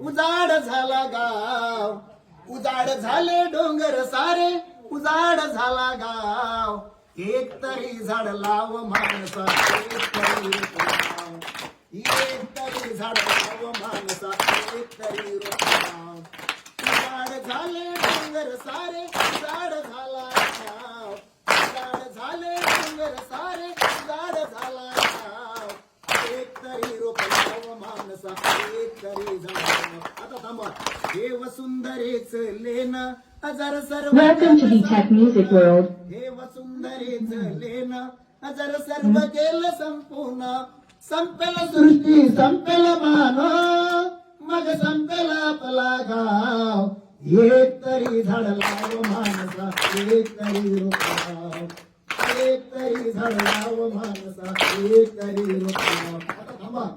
उजाड झाला गाव, उजाड झाले डोंगर सारे, उजाड झाला गाव. एक तरी झाड लाव माणसा, एक तरी रोप लाव. एक तरी झाड लाव माणसा, एक तरी रोप लाव. उजाड झाले डोंगर सारे, उजाड झाला गाव. उजाड झाले डोंगर सारे, उजाड झाला गाव. एक तरी रोप लाव माणसा, एक तरी झाड लाव. आता थांबा. हे वसुंधरेच लेन हजार सर्व Welcome to the Tech Music World. हे वसुंधरेच लेन हजार सर्व केलं संपूर्ण. संपेल सृष्टी संपेल मानव, मग संपेल आपला गाव. एक तरी झाड लाव माणसा, एक तरी रोप लाव. एक तरी झाड लाव माणसा, एक तरी रोप लाव. आता थांबा.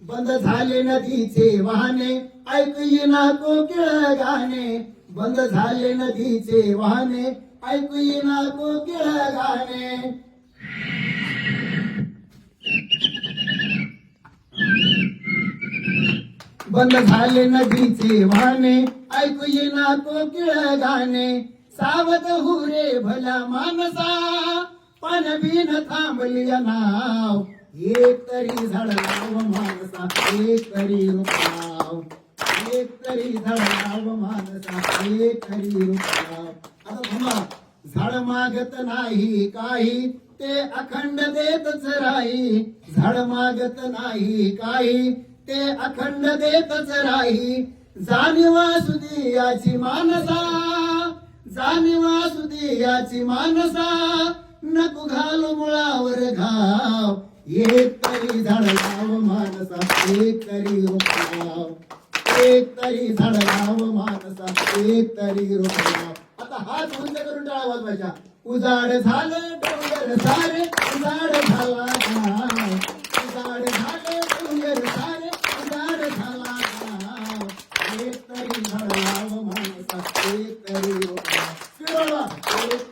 बंद झाले नदीचे वाहने, ऐकू येईना कोकिळ गाणे. बंद झाले नदीचे वाहने, ऐकू येईना कोकिळ गाणे. बंद झाले नदीचे वाहने, ऐकू येईना कोकिळ गाणे. सावध हो रे भल्या माणसा, पान बिन थांबली नाव. एक तरी झाड लाव माणसा, एक तरी रोप लाव. एक तरी झाड लाव माणसा, एक तरी रोप लाव. आता थांबा. झाड मागत नाही काही, ते अखंड देतच राही. झाड मागत नाही काही, ते अखंड देतच राही. जाणीव असुदी याची माणसा, जाणीव असुदी याची माणसा, नको घालू मुळावर घाव. एक तरी झाड लाव माणसा, एक तरी रोप लाव. एक तरी झाड लाव माणसा, एक तरी रोप लाव. आता हात उंच करून टाळा वाजवायच्या. उजाड झालं डोंगर सारे, उजाड झाला गाव. उजाड झालं डोंगर सारे, उजाड झाला गाव. एक तरी झाड लाव माणसा, एक तरी रोप लाव. फिरवा. एक